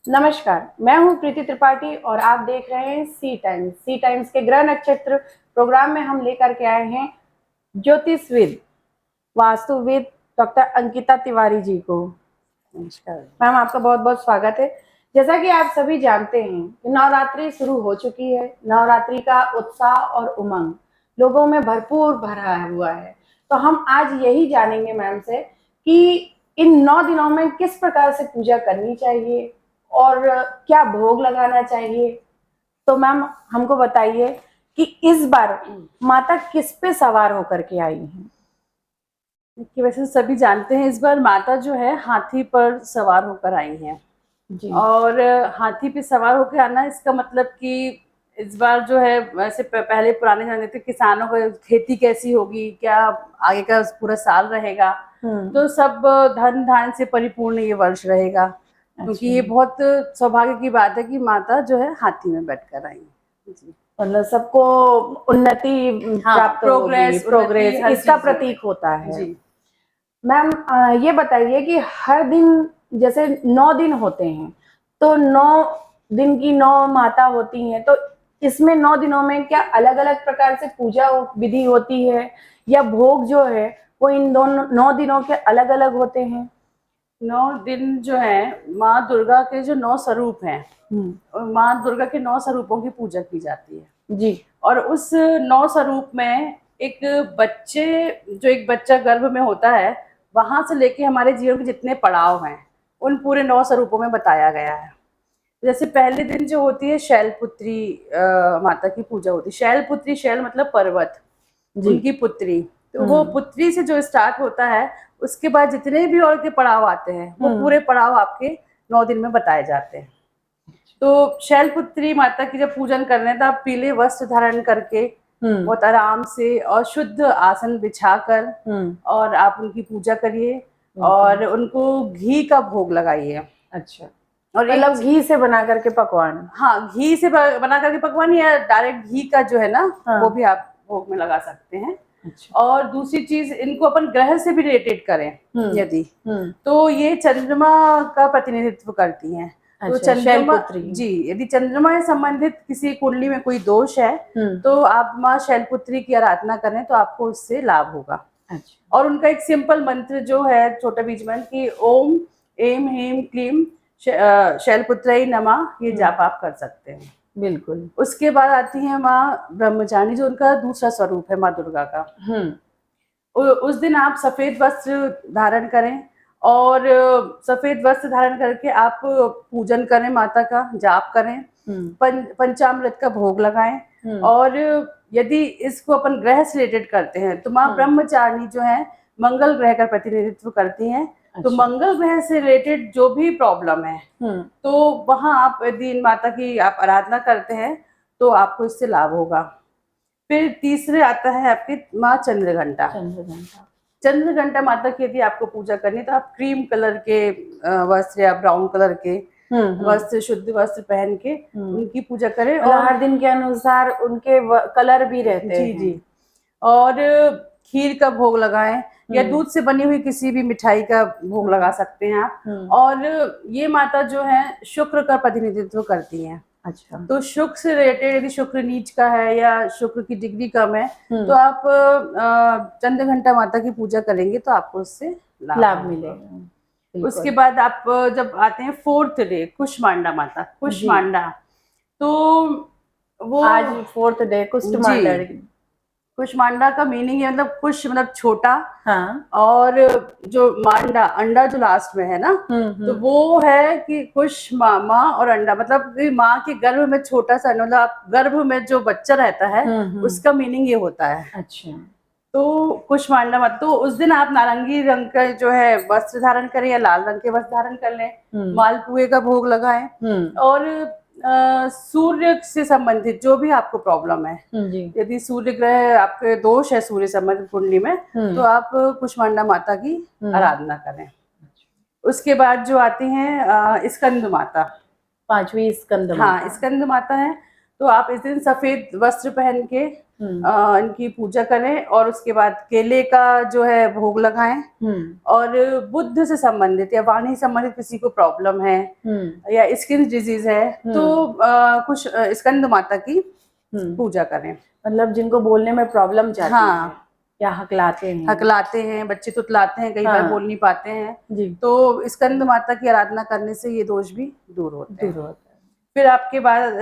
नमस्कार, मैं हूं प्रीति त्रिपाठी और आप देख रहे हैं सी टाइम्स। सी टाइम्स के ग्रह नक्षत्र प्रोग्राम में हम लेकर के आए हैं ज्योतिषविद, वास्तुविद डॉक्टर अंकिता तिवारी जी को। नमस्कार मैम, आपका बहुत बहुत स्वागत है। जैसा कि आप सभी जानते हैं कि नवरात्रि शुरू हो चुकी है। नवरात्रि का उत्साह और उमंग लोगों में भरपूर भरा हुआ है। तो हम आज यही जानेंगे मैम से कि इन 9 दिनों में किस प्रकार से पूजा करनी चाहिए और क्या भोग लगाना चाहिए। तो मैम हमको बताइए कि इस बार माता किस पे सवार होकर के आई हैं। कि वैसे सभी जानते हैं इस बार माता जो है हाथी पर सवार होकर आई हैं जी। और हाथी पे सवार होकर आना इसका मतलब कि इस बार जो है वैसे पहले पुराने जमाने थे किसानों को खेती कैसी होगी, क्या आगे का पूरा साल रहेगा, तो सब धन धान से परिपूर्ण ये वर्ष रहेगा। क्योंकि ये बहुत सौभाग्य की बात है कि माता जो है हाथी में बैठकर आई है जी। मतलब सबको उन्नति प्राप्त होगी, प्रोग्रेस इसका प्रतीक होता है जी। मैम ये बताइए कि हर दिन जैसे 9 दिन होते हैं, तो 9 दिन की 9 माता होती हैं, तो इसमें 9 दिनों में क्या अलग अलग प्रकार से पूजा विधि होती है या भोग जो है वो इन दोनों 9 दिनों के अलग अलग होते हैं। 9 दिन जो है माँ दुर्गा के जो 9 स्वरूप हैं, माँ दुर्गा के 9 स्वरूपों की पूजा की जाती है जी। और उस 9 स्वरूप में एक बच्चा गर्भ में होता है, वहां से लेके हमारे जीवन के जितने पड़ाव हैं उन पूरे 9 स्वरूपों में बताया गया है। जैसे पहले दिन जो होती है शैलपुत्री माता की पूजा होती है। शैलपुत्री, शैल मतलब पर्वत, उनकी पुत्री, तो वो पुत्री से जो स्टार्ट होता है उसके बाद जितने भी और के पड़ाव आते हैं वो पूरे पड़ाव आपके 9 दिन में बताए जाते हैं। तो शैलपुत्री माता की जब पूजन करने तो आप पीले वस्त्र धारण करके बहुत आराम से और शुद्ध आसन बिछाकर और आप उनकी पूजा करिए और उनको घी का भोग लगाइए। अच्छा, और मतलब घी से बना करके पकवान। हाँ, घी से बना करके पकवान या डायरेक्ट घी का जो है ना, वो भी आप भोग में लगा सकते हैं। अच्छा। और दूसरी चीज, इनको अपन ग्रह से भी रिलेटेड करें यदि तो ये चंद्रमा का प्रतिनिधित्व करती हैं। तो चंद्रमा जी, यदि चंद्रमा से संबंधित किसी कुंडली में कोई दोष है तो आप माँ शैलपुत्री की आराधना करें तो आपको उससे लाभ होगा। अच्छा। और उनका एक सिंपल मंत्र जो है छोटा बीज मंत्र कि ओम एम हेम क्लीम शैलपुत्राय नमः, ये जाप आप कर सकते हैं। बिल्कुल। उसके बाद आती है माँ ब्रह्मचारिणी, जो उनका दूसरा स्वरूप है माँ दुर्गा का। उस दिन आप सफेद वस्त्र धारण करें और सफेद वस्त्र धारण करके आप पूजन करें, माता का जाप करें, पंचामृत का भोग लगाएं। और यदि इसको अपन ग्रह से रिलेटेड करते हैं तो माँ ब्रह्मचारिणी जो है मंगल ग्रह का प्रतिनिधित्व करती हैं। तो मंगल ग्रह से रिलेटेड जो भी प्रॉब्लम है तो वहां आप यदि माता की आप आराधना करते हैं तो आपको इससे लाभ होगा। फिर तीसरे आता है आपकी माँ चंद्रघंटा। चंद्रघंटा माता की यदि आपको पूजा करनी तो आप क्रीम कलर के वस्त्र या ब्राउन कलर के वस्त्र, शुद्ध वस्त्र पहन के उनकी पूजा करें। और हर दिन के अनुसार उनके कलर भी रहते हैं। जी जी। और खीर का भोग लगाएं या दूध से बनी हुई किसी भी मिठाई का भोग लगा सकते हैं आप। और ये माता जो है शुक्र का प्रतिनिधित्व करती हैं। अच्छा। तो शुक्र से रिलेटेड यदि शुक्र नीच का है या शुक्र की डिग्री कम है तो आप चंद्रघंटा माता की पूजा करेंगे तो आपको उससे लाभ मिलेगा। उसके बाद आप जब आते हैं 4th डे कुष्मांडा माता, कुष्मांडा, तो वो आज 4th डे कुष्मांडा। कुष्मांडा का मीनिंग है मतलब कुश मतलब छोटा, और जो मांडा अंडा जो लास्ट में है ना, तो वो है कि कुश माँ और अंडा मतलब माँ के गर्भ में छोटा सा, मतलब आप गर्भ में जो बच्चा रहता है उसका मीनिंग ये होता है। अच्छा। तो कुष्मांडा मत, तो उस दिन आप नारंगी रंग का जो है वस्त्र धारण करें या लाल रंग के वस्त्र धारण कर लें, मालपुए का भोग लगाएं। और सूर्य से संबंधित जो भी आपको प्रॉब्लम है, यदि सूर्य ग्रह आपके दोष है सूर्य संबंधित कुंडली में, तो आप कुष्मांडा माता की आराधना करें। उसके बाद जो आती हैं स्कंद माता, 5वीं स्कंद माता। हाँ, स्कंद माता है तो आप इस दिन सफेद वस्त्र पहन के इनकी पूजा करें और उसके बाद केले का जो है भोग लगाएं। और बुद्ध से संबंधित या वाणी से संबंधित किसी को प्रॉब्लम है या स्किन डिजीज है तो कुछ स्कंद माता की पूजा करें। मतलब जिनको बोलने में प्रॉब्लम जाती हाँ, है या हकलाते हैं, बच्चे तुतलाते हैं, कई बार बोल नहीं पाते हैं जी, तो स्कंद माता की आराधना करने से ये दोष भी दूर होते हैं। फिर आपके बाद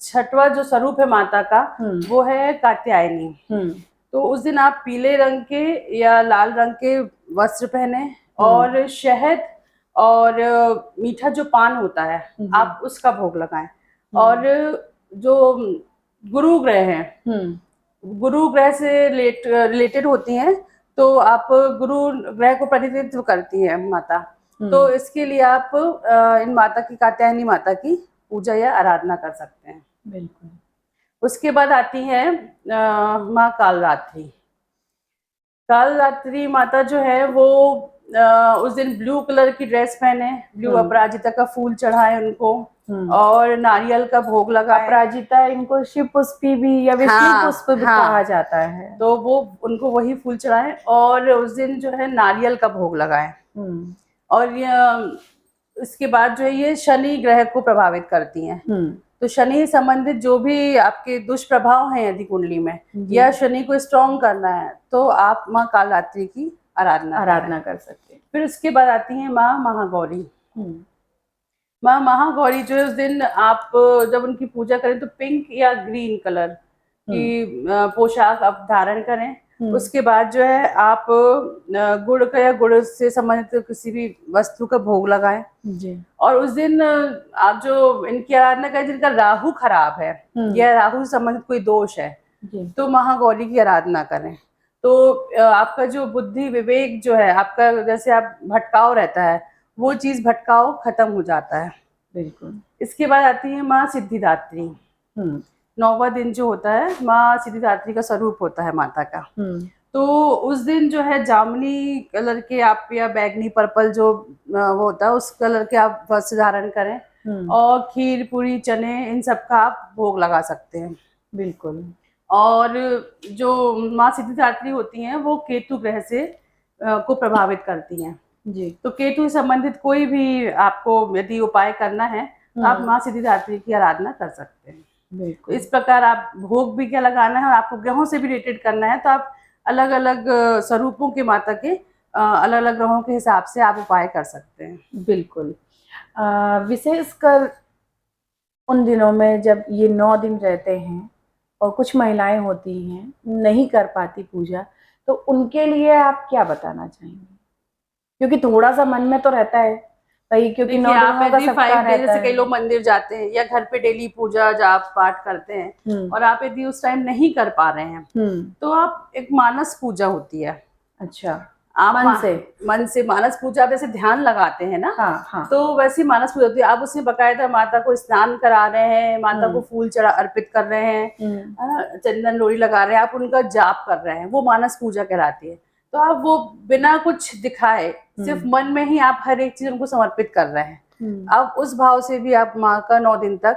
छठवां जो स्वरूप है माता का वो है कात्यायनी। तो उस दिन आप पीले रंग के या लाल रंग के वस्त्र पहने और शहद और मीठा जो पान होता है आप उसका भोग लगाएं। और जो गुरु ग्रह हैं, गुरु ग्रह से रिलेटेड होती हैं तो आप गुरु ग्रह को प्रतिनिधित्व करती है माता, तो इसके लिए आप इन माता की कात्यायनी माता की पूजा या आराधना कर सकते हैं। बिल्कुल। उसके बाद आती है माँ कालरात्रि। कालरात्रि माता जो है वो उस दिन ब्लू कलर की ड्रेस पहने, ब्लू अपराजिता का फूल चढ़ाए उनको और नारियल का भोग लगाए। अपराजिता इनको शिव पुष्पी भी या विष्णु पुष्प भी कहा जाता है, तो वो उनको वही फूल चढ़ाए और उस दिन जो है नारियल का भोग लगाए। और इसके बाद जो है ये शनि ग्रह को प्रभावित करती हैं, तो शनि संबंधित जो भी आपके दुष्प्रभाव हैं यदि कुंडली में या शनि को स्ट्रॉन्ग करना है तो आप माँ कालरात्रि की आराधना कर सकते हैं। फिर उसके बाद आती है माँ महागौरी। माँ महागौरी जो है उस दिन आप जब उनकी पूजा करें तो पिंक या ग्रीन कलर की पोशाक आप धारण करें। उसके बाद जो है आप गुड़ का या गुड़ से संबंधित किसी भी वस्तु का भोग लगाएं जी। और उस दिन आप जो इनकी आराधना करें जिनका राहु खराब है या राहु से संबंधित कोई दोष है तो महागौरी की आराधना करें। तो आपका जो बुद्धि विवेक जो है आपका जैसे आप भटकाव रहता है वो चीज भटकाव खत्म हो जाता है। बिल्कुल। इसके बाद आती है माँ सिद्धिदात्री। 9वां दिन जो होता है माँ सिद्धिदात्री का स्वरूप होता है माता का। तो उस दिन जो है जामुनी कलर के आप या बैगनी पर्पल जो वो होता है उस कलर के आप वस्त्र धारण करें और खीर पूरी चने इन सब का आप भोग लगा सकते हैं। बिल्कुल। और जो माँ सिद्धिदात्री होती हैं वो केतु ग्रह से को प्रभावित करती हैं जी। तो केतु से संबंधित कोई भी आपको यदि उपाय करना है तो आप माँ सिद्धिदात्री की आराधना कर सकते हैं। बिल्कुल। इस प्रकार आप भोग भी क्या लगाना है और आपको ग्रहों से भी रिलेटेड करना है तो आप अलग अलग स्वरूपों के माता के अलग अलग ग्रहों के हिसाब से आप उपाय कर सकते हैं। बिल्कुल। विशेषकर उन दिनों में जब ये 9 दिन रहते हैं और कुछ महिलाएं होती हैं नहीं कर पाती पूजा, तो उनके लिए आप क्या बताना चाहेंगे? क्योंकि थोड़ा सा मन में तो रहता है भाई, क्योंकि 9 दिनों का सबका रहता है। जैसे कई लोग मंदिर जाते हैं या घर पे डेली पूजा जाप पाठ करते हैं और आप यदि उस टाइम नहीं कर पा रहे हैं तो आप एक मानस पूजा होती है। अच्छा। आप मन से मानस पूजा, आप जैसे ध्यान लगाते हैं ना, हाँ। तो वैसी मानस पूजा होती है। आप उसमें बकायदा माता को स्नान करा रहे हैं, माता को फूल चढ़ा अर्पित कर रहे हैं, चंदन लोरी लगा रहे हैं, आप उनका जाप कर रहे हैं, वो मानस पूजा कहलाती है। तो आप वो बिना कुछ दिखाए सिर्फ मन में ही आप हर एक चीज उनको समर्पित कर रहे हैं। आप उस भाव से भी आप माँ का 9 दिन तक।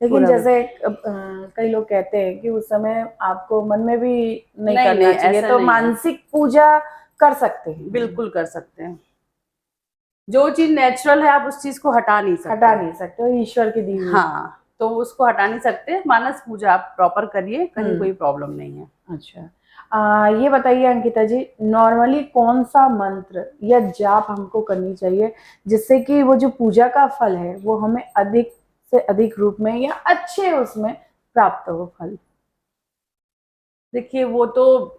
लेकिन जैसे कई लोग कहते हैं कि उस समय आपको मन में भी नहीं करना चाहिए, तो मानसिक पूजा कर सकते हैं। बिल्कुल कर सकते हैं। जो चीज नेचुरल है आप उस चीज को हटा नहीं सकते हो, ईश्वर की दी हुई। हाँ, तो उसको हटा नहीं सकते। मानस पूजा आप प्रॉपर करिए, कहीं कोई प्रॉब्लम नहीं है। अच्छा। ये बताइए अंकिता जी, नॉर्मली कौन सा मंत्र या जाप हमको करनी चाहिए जिससे कि वो जो पूजा का फल है वो हमें अधिक से अधिक रूप में या अच्छे उसमें प्राप्त हो फल? देखिए वो तो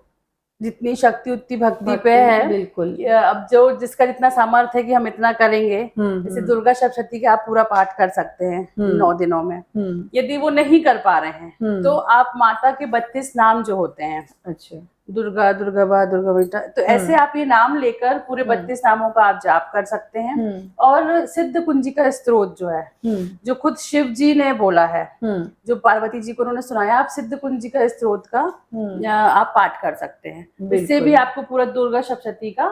जितनी शक्ति उतनी भक्ति पे है। बिल्कुल। अब जो जिसका जितना सामर्थ्य है कि हम इतना करेंगे, जैसे दुर्गा सप्तशती का आप पूरा पाठ कर सकते हैं 9 दिनों में। यदि वो नहीं कर पा रहे हैं तो आप माता के 32 नाम जो होते हैं, अच्छा, दुर्गा, दुर्गा बा, दुर्गा बेटा, तो ऐसे आप ये नाम लेकर पूरे 32 नामों का आप जाप कर सकते हैं। और सिद्ध कुंजी का स्तोत्र जो है, जो खुद शिव जी ने बोला है, जो पार्वती जी को उन्होंने सुनाया, आप सिद्ध कुंजी का स्तोत्र का आप पाठ कर सकते हैं। इससे भी आपको पूरा दुर्गा सप्तशती का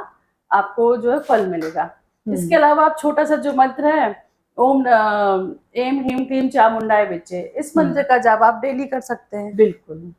आपको जो है फल मिलेगा। इसके अलावा आप छोटा सा जो मंत्र है ओम एम ह्रीम क्लीम चामुंडाय विचे, इस मंत्र का जाप आप डेली कर सकते हैं। बिल्कुल।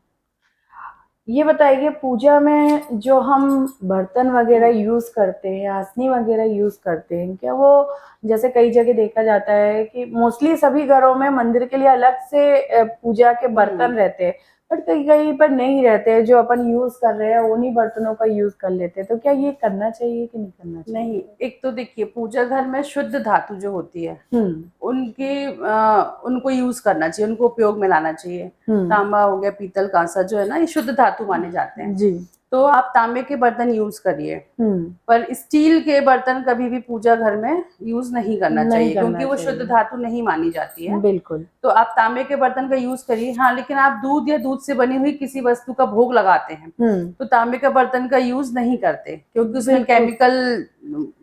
ये बताइए, पूजा में जो हम बर्तन वगैरह यूज करते हैं, आसनी वगैरह यूज करते हैं, क्या वो, जैसे कई जगह देखा जाता है कि मोस्टली सभी घरों में मंदिर के लिए अलग से पूजा के बर्तन रहते हैं, बट कहीं कहीं पर नहीं रहते हैं, जो अपन यूज कर रहे हैं उन्हीं बर्तनों का यूज कर लेते हैं, तो क्या ये करना चाहिए कि नहीं करना चाहिए? नहीं, एक तो देखिए पूजा घर में शुद्ध धातु जो होती है उनको यूज करना चाहिए, उनको उपयोग में लाना चाहिए। तांबा हो गया, पीतल, कांसा जो है ना, ये शुद्ध धातु माने जाते हैं। जी। तो आप तांबे के बर्तन यूज करिए, पर स्टील के बर्तन कभी भी पूजा घर में यूज नहीं करना नहीं चाहिए, करना क्योंकि वो चाहिए। शुद्ध धातु नहीं मानी जाती है। बिल्कुल। तो आप तांबे के बर्तन का यूज करिए। हाँ, लेकिन आप दूध या दूध से बनी हुई किसी वस्तु का भोग लगाते हैं तो तांबे का बर्तन का यूज नहीं करते, क्योंकि उसमें बिल्कुल। केमिकल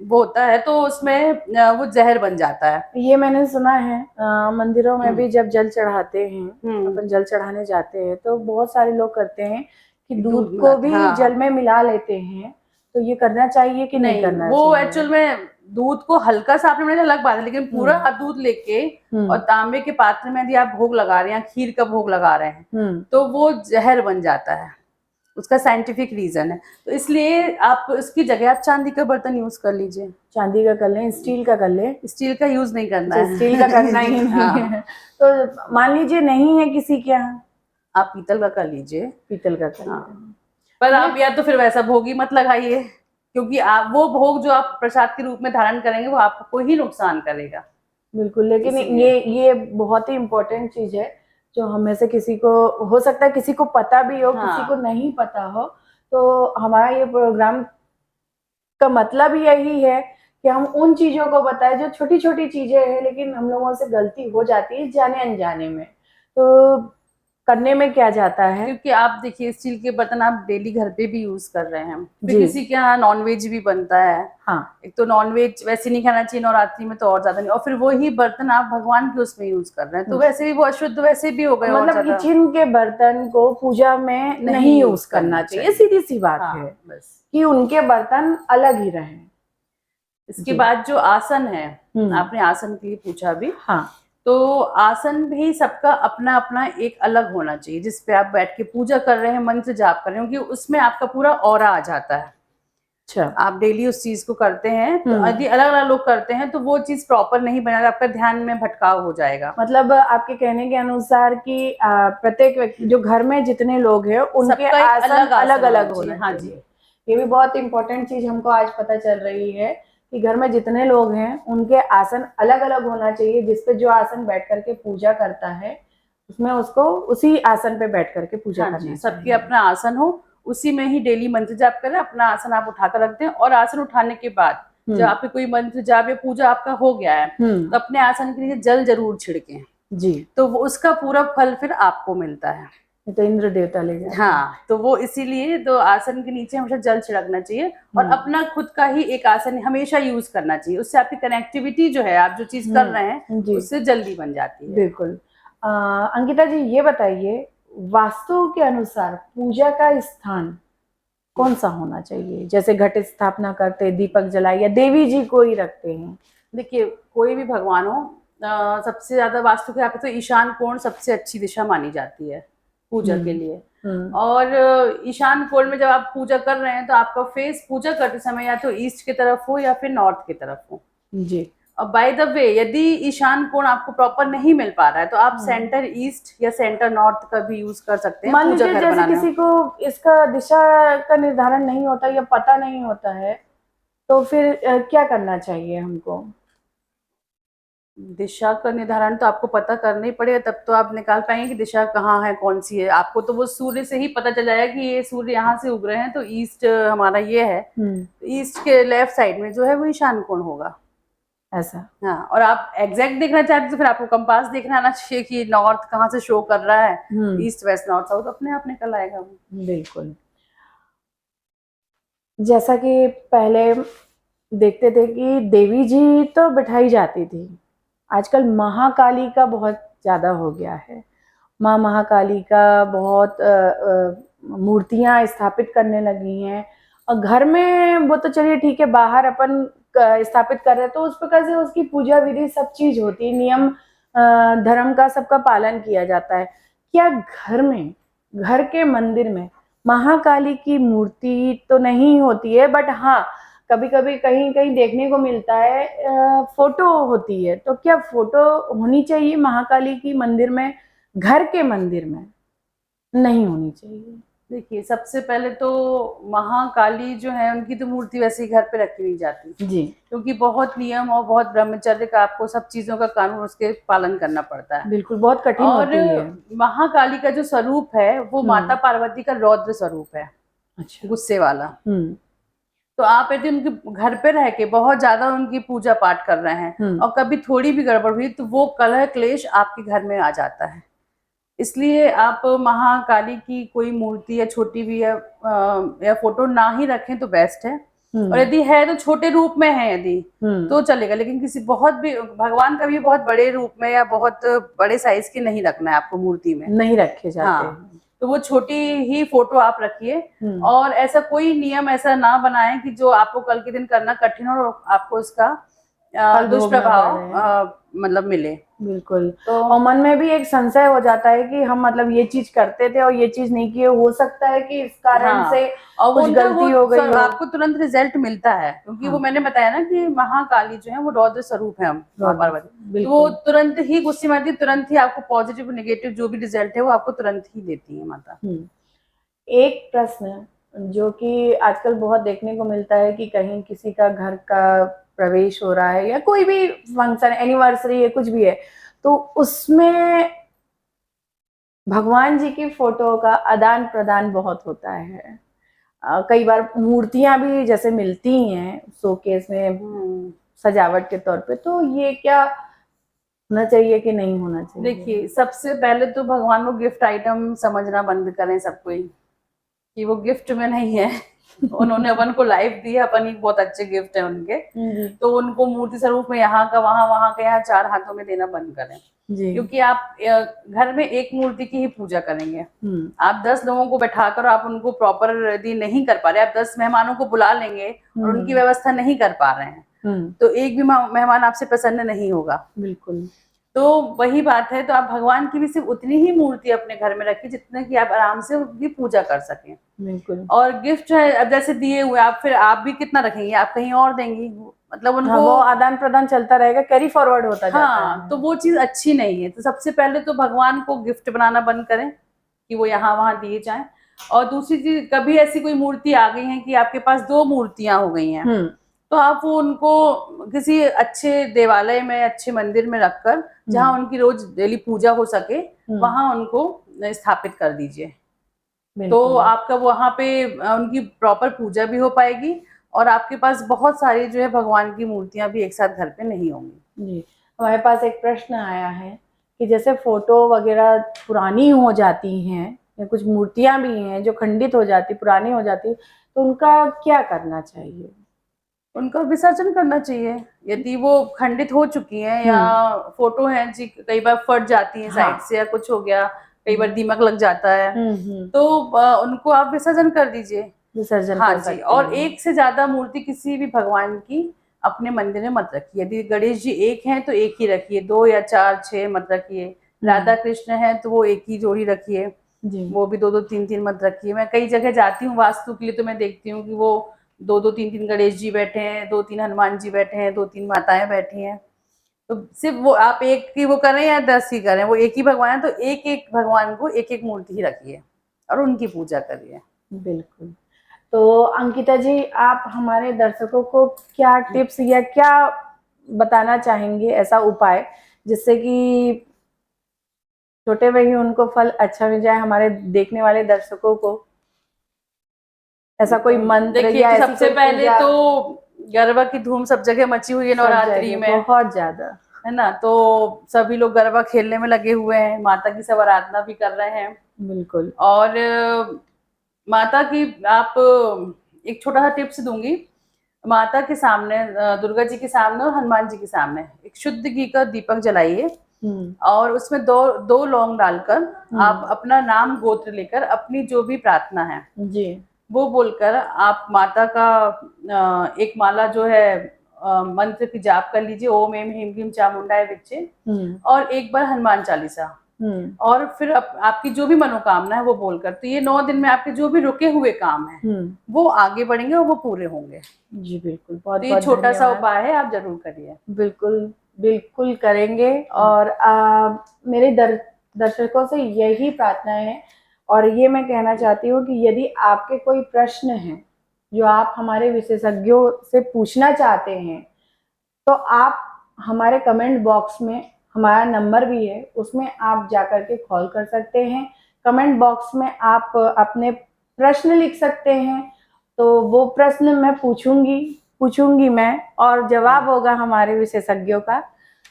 वो होता है, तो उसमें वो जहर बन जाता है। ये मैंने सुना है, मंदिरों में भी जब जल चढ़ाते हैं, हम्म। अपन जल चढ़ाने जाते हैं, तो बहुत सारे लोग करते हैं कि दूध दूध को मिलाते, भी हाँ। जल में मिला लेते हैं, तो ये करना चाहिए कि नहीं करना वो चाहिए? एक्चुअल में दूध को हल्का सा आपने बनाया अलग बात है, लेकिन पूरा आप दूध लेके और तांबे के पात्र में यदि आप भोग लगा रहे हैं, खीर का भोग लगा रहे हैं, तो वो जहर बन जाता है। उसका साइंटिफिक रीजन है। तो इसलिए आप उसकी जगह आप चांदी का बर्तन यूज कर लीजिए। चांदी का कर लें, स्टील का कर लें? स्टील का यूज नहीं करना है। स्टील का करना ही नहीं हाँ। है। तो मान लीजिए नहीं है किसी के यहाँ, आप पीतल का कर लीजिए। पीतल का कर हाँ। लें। पर आप या तो फिर वैसा भोग ही मत लगाइए, क्योंकि आप वो भोग जो आप प्रसाद के रूप में धारण करेंगे वो आपको ही नुकसान करेगा। बिल्कुल, लेकिन ये बहुत ही इम्पोर्टेंट चीज है, जो हमें से किसी को, हो सकता है किसी को पता भी हो, हाँ। किसी को नहीं पता हो, तो हमारा ये प्रोग्राम का मतलब ही यही है कि हम उन चीजों को बताएं जो छोटी छोटी चीजें हैं, लेकिन हम लोगों से गलती हो जाती है जाने अनजाने में, तो करने में क्या जाता है। क्योंकि आप देखिए स्टील के बर्तन आप डेली घर पे भी यूज कर रहे हैं, फिर जी। किसी के यहाँ नॉनवेज भी बनता है। हाँ। एक तो नॉनवेज वैसे नहीं खाना चाहिए नवरात्रि में, तो और ज्यादा नहीं, और फिर वही बर्तन आप भगवान के उसमें यूज कर रहे हैं, तो वैसे भी वो अशुद्ध वैसे भी हो गए और मतलब ज्यादा। किचन के बर्तन को पूजा में नहीं यूज करना चाहिए, सीधी सी बात हाँ, है, बस कि उनके बर्तन अलग ही रहें। इसके बाद जो आसन है, आपने आसन के लिए पूछा भी। हाँ। तो आसन भी सबका अपना अपना एक अलग होना चाहिए, जिसपे आप बैठ के पूजा कर रहे हैं, मंत्र जाप कर रहे हैं, क्योंकि उसमें आपका पूरा ऑरा आ जाता है। अच्छा। आप डेली उस चीज को करते हैं, तो यदि अलग अलग लोग करते हैं तो वो चीज प्रॉपर नहीं बनेगा, आपका ध्यान में भटकाव हो जाएगा। मतलब आपके कहने के अनुसार कि प्रत्येक व्यक्ति, जो घर में जितने लोग हैं, उनके आसन अलग अलग होना हाँ चाहिए। जी। ये भी बहुत इंपॉर्टेंट चीज हमको आज पता चल रही है कि घर में जितने लोग हैं उनके आसन अलग अलग होना चाहिए, जिसपे जो आसन बैठ करके पूजा करता है, उसमें उसको उसी आसन पे बैठ करके पूजा करना चाहिए। सबके अपना आसन हो, उसी में ही डेली मंत्र जाप करें। अपना आसन आप उठाकर रख दें, और आसन उठाने के बाद जब आपके कोई मंत्र जाप या पूजा आपका हो गया है, तो अपने आसन के लिए जल जरूर छिड़कें जी। तो उसका पूरा फल फिर आपको मिलता है। तो इंद्र देवता ले जाते हैं। हाँ, तो वो इसीलिए तो आसन के नीचे हमेशा जल छिड़कना चाहिए, और अपना खुद का ही एक आसन हमेशा यूज करना चाहिए। उससे आपकी कनेक्टिविटी जो है, आप जो चीज कर रहे हैं उससे जल्दी बन जाती है। बिल्कुल। अंकिता जी, ये बताइए, वास्तु के अनुसार पूजा का स्थान कौन सा होना चाहिए? जैसे घट स्थापना करते, दीपक जलाए, या देवी जी को ही रखते हैं? देखिए, कोई भी भगवान हो, सबसे ज्यादा वास्तु के आके तो ईशान कोण सबसे अच्छी दिशा मानी जाती है पूजा के लिए। और ईशान कोण में जब आप पूजा कर रहे हैं, तो आपका फेस पूजा करते समय या तो ईस्ट की तरफ हो या फिर नॉर्थ की तरफ हो। जी। और बाय द वे, यदि ईशान कोण आपको प्रॉपर नहीं मिल पा रहा है, तो आप सेंटर ईस्ट या सेंटर नॉर्थ का भी यूज कर सकते हैं। मान पूजा लीजिए घर जैसे बनाने किसी को इसका दिशा का निर्धारण नहीं होता या पता नहीं होता है, तो फिर क्या करना चाहिए हमको? दिशा का निर्धारण तो आपको पता करना ही पड़ेगा, तब तो आप निकाल पाएंगे कि दिशा कहाँ है, कौन सी है। आपको तो वो सूर्य से ही पता चल जाएगा कि ये सूर्य यहाँ से उग रहे हैं, तो ईस्ट हमारा ये है। ईस्ट के लेफ्ट साइड में जो है वो ईशान कोण होगा, ऐसा। हाँ। और आप एग्जैक्ट देखना चाहते तो फिर आपको कंपास देखना आना चाहिए कि नॉर्थ कहाँ से शो कर रहा है, ईस्ट वेस्ट नॉर्थ साउथ अपने आप निकल आएगा वो। बिल्कुल। जैसा कि पहले देखते थे कि देवी जी तो बिठाई जाती थी, आजकल महाकाली का बहुत ज्यादा हो गया है। माँ महाकाली का बहुत मूर्तियां स्थापित करने लगी हैं, और घर में वो तो चलिए ठीक है, बाहर अपन स्थापित कर रहे हैं, तो उस प्रकार से उसकी पूजा विधि सब चीज होती है, नियम धर्म का सबका पालन किया जाता है। क्या घर के मंदिर में महाकाली की मूर्ति तो नहीं होती है, बट हाँ कभी कभी कहीं कहीं देखने को मिलता है फोटो होती है, तो क्या फोटो होनी चाहिए महाकाली की मंदिर में? घर के मंदिर में नहीं होनी चाहिए। देखिए, सबसे पहले तो महाकाली जो है उनकी तो मूर्ति वैसे ही घर पे रखी नहीं जाती जी क्योंकि बहुत नियम और बहुत ब्रह्मचर्य का आपको सब चीजों का कानून उसके पालन करना पड़ता है। बिल्कुल, बहुत कठिन और होती है। महाकाली का जो स्वरूप है वो माता पार्वती का रौद्र स्वरूप है, अच्छा। गुस्से वाला। तो आप यदि उनके घर पे रह के बहुत ज्यादा उनकी पूजा पाठ कर रहे हैं और कभी थोड़ी भी गड़बड़ हुई तो वो कलह क्लेश आपके घर में आ जाता है। इसलिए आप महाकाली की कोई मूर्ति या छोटी भी या फोटो ना ही रखें तो बेस्ट है। और यदि है तो छोटे रूप में है यदि तो चलेगा, लेकिन किसी बहुत भी भगवान का भी बहुत बड़े रूप में या बहुत बड़े साइज की नहीं रखना है आपको मूर्ति में, नहीं रखे जाते। हाँ, तो वो छोटी ही फोटो आप रखिए। और ऐसा कोई नियम ऐसा ना बनाएं कि जो आपको कल के दिन करना कठिन हो और आपको उसका दुष्प्रभाव मतलब मिले। बिल्कुल। तो और मन में भी एक संशय हो जाता है कि हम मतलब ये चीज करते थे और ये चीज नहीं किए, हो सकता है कि इस कारण से और कुछ गलती हो गई हो। आपको तुरंत रिजल्ट मिलता है क्योंकि वो मैंने बताया ना कि महाकाली जो है वो रौद्र स्वरूप है माँ पार्वती, तो वो तुरंत ही गुस्से में आती है, तुरंत ही आपको पॉजिटिव नेगेटिव जो भी रिजल्ट है वो आपको तुरंत ही देती है माता। एक प्रश्न जो कि आजकल बहुत देखने को मिलता है कि कहीं किसी का घर का प्रवेश हो रहा है या कोई भी फंक्शन, एनिवर्सरी है, कुछ भी है, तो उसमें भगवान जी की फोटो का आदान प्रदान बहुत होता है। कई बार मूर्तियां भी जैसे मिलती हैं शोकेस में सजावट के तौर पे, तो ये क्या होना चाहिए कि नहीं होना चाहिए? देखिए, सबसे पहले तो भगवान को गिफ्ट आइटम समझना बंद करें सब कोई कि वो गिफ्ट में नहीं है। उन्होंने अपन को लाइफ दी है, अपन ही बहुत अच्छे गिफ्ट है उनके, तो उनको मूर्ति स्वरूप में यहाँ का वहां का यहाँ चार हाथों में देना बंद करें जी। क्योंकि आप घर में एक मूर्ति की ही पूजा करेंगे, आप 10 लोगों को बैठाकर आप उनको प्रॉपर यदि नहीं कर पा रहे, आप 10 मेहमानों को बुला लेंगे और उनकी व्यवस्था नहीं कर पा रहे हैं तो एक भी मेहमान आपसे प्रसन्न नहीं होगा। बिल्कुल। तो वही बात है, तो आप भगवान की भी सिर्फ उतनी ही मूर्ति अपने घर में रखिए जितने की आप आराम से उनकी पूजा कर सकें। बिल्कुल। और गिफ्ट है अब जैसे दिए हुए आप फिर आप भी कितना रखेंगे, आप कहीं और देंगी, मतलब उनको हाँ, वो आदान प्रदान चलता रहेगा, कैरी फॉरवर्ड होता जाता है। तो वो चीज अच्छी नहीं है। तो सबसे पहले तो भगवान को गिफ्ट बनाना बंद करें कि वो यहाँ वहां दिए जाएं। और दूसरी चीज, कभी ऐसी कोई मूर्ति आ गई है कि आपके पास 2 मूर्तियां हो गई हैं तो आप वो उनको किसी अच्छे देवालय में, अच्छे मंदिर में रखकर जहाँ उनकी रोज डेली पूजा हो सके वहां उनको स्थापित कर दीजिए। तो आपका वहां पे उनकी प्रॉपर पूजा भी हो पाएगी और आपके पास बहुत सारी जो है भगवान की मूर्तियां भी एक साथ घर पे नहीं होंगी। जी, हमारे पास एक प्रश्न आया है कि जैसे फोटो वगैरह पुरानी हो जाती हैं या कुछ मूर्तियां भी हैं जो खंडित हो जाती, पुरानी हो जाती, तो उनका क्या करना चाहिए? उनका विसर्जन करना चाहिए यदि वो खंडित हो चुकी हैं या फोटो है जी कई बार फट जाती है साइड से या कुछ हो गया, कई बार दीमक लग जाता है तो उनको आप विसर्जन कर दीजिए। विसर्जन हाँ कर जी। सकते और हैं। एक से ज्यादा मूर्ति किसी भी भगवान की अपने मंदिर में मत रखिए। यदि गणेश जी एक हैं तो एक ही रखिए, 2 या 4 6 मत रखिए। राधा कृष्ण है तो वो एक ही जोड़ी रखिए, वो भी 2 3 मत रखिए। मैं कई जगह जाती हूँ वास्तु के लिए तो मैं देखती हूँ कि वो 2 3 गणेश जी बैठे हैं, 2 3 हनुमान जी बैठे हैं, 2 3 माताएं बैठी हैं। तो सिर्फ वो आप एक की वो करें या 10 ही करें, वो एक ही भगवान है तो एक एक भगवान को एक एक मूर्ति ही रखिए और उनकी पूजा करिए। बिल्कुल। तो अंकिता जी, आप हमारे दर्शकों को क्या टिप्स या क्या बताना चाहेंगे, ऐसा उपाय जिससे कि छोटे में ही उनको फल अच्छा मिल जाए, हमारे देखने वाले दर्शकों को? ऐसा कोई मंत्र देखिए, या तो ऐसी सबसे कोई पहले पूजा? तो गरबा की धूम सब जगह मची हुई है नवरात्रि में, बहुत ज्यादा, है ना। तो सभी लोग गरबा खेलने में लगे हुए हैं, माता की सब आराधना भी कर रहे हैं। बिल्कुल। और माता की आप एक छोटा सा टिप्स दूंगी। माता के सामने, दुर्गा जी के सामने और हनुमान जी के सामने एक शुद्ध घी का दीपक जलाइए और उसमें दो लौंग डालकर आप अपना नाम गोत्र लेकर अपनी जो भी प्रार्थना है जी वो बोलकर आप माता का एक माला जो है मंत्र की जाप कर लीजिए, ओम एम ह्रीम क्लीम चामुंडाय विच्चे, और एक बार हनुमान चालीसा, और फिर आपकी जो भी मनोकामना है वो बोलकर, तो ये 9 दिन में आपके जो भी रुके हुए काम हैं वो आगे बढ़ेंगे और वो पूरे होंगे। जी बिल्कुल, बहुत तो ये बहुत छोटा सा धन्यवाद। उपाय है, आप जरूर करिए। बिल्कुल बिल्कुल करेंगे। और मेरे दर्शकों से यही प्रार्थना है, और ये मैं कहना चाहती हूँ कि यदि आपके कोई प्रश्न हैं जो आप हमारे विशेषज्ञों से पूछना चाहते हैं, तो आप हमारे कमेंट बॉक्स में, हमारा नंबर भी है, उसमें आप जाकर के कॉल कर सकते हैं। कमेंट बॉक्स में आप अपने प्रश्न लिख सकते हैं, तो वो प्रश्न मैं पूछूंगी मैं, और जवाब होगा हमारे विशेषज्ञों का।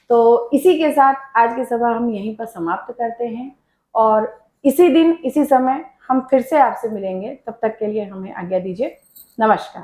तो इसी के साथ आज की सभा हम यहीं पर समाप्त करते हैं, और इसी दिन इसी समय हम फिर से आपसे मिलेंगे। तब तक के लिए हमें आज्ञा दीजिए। नमस्कार।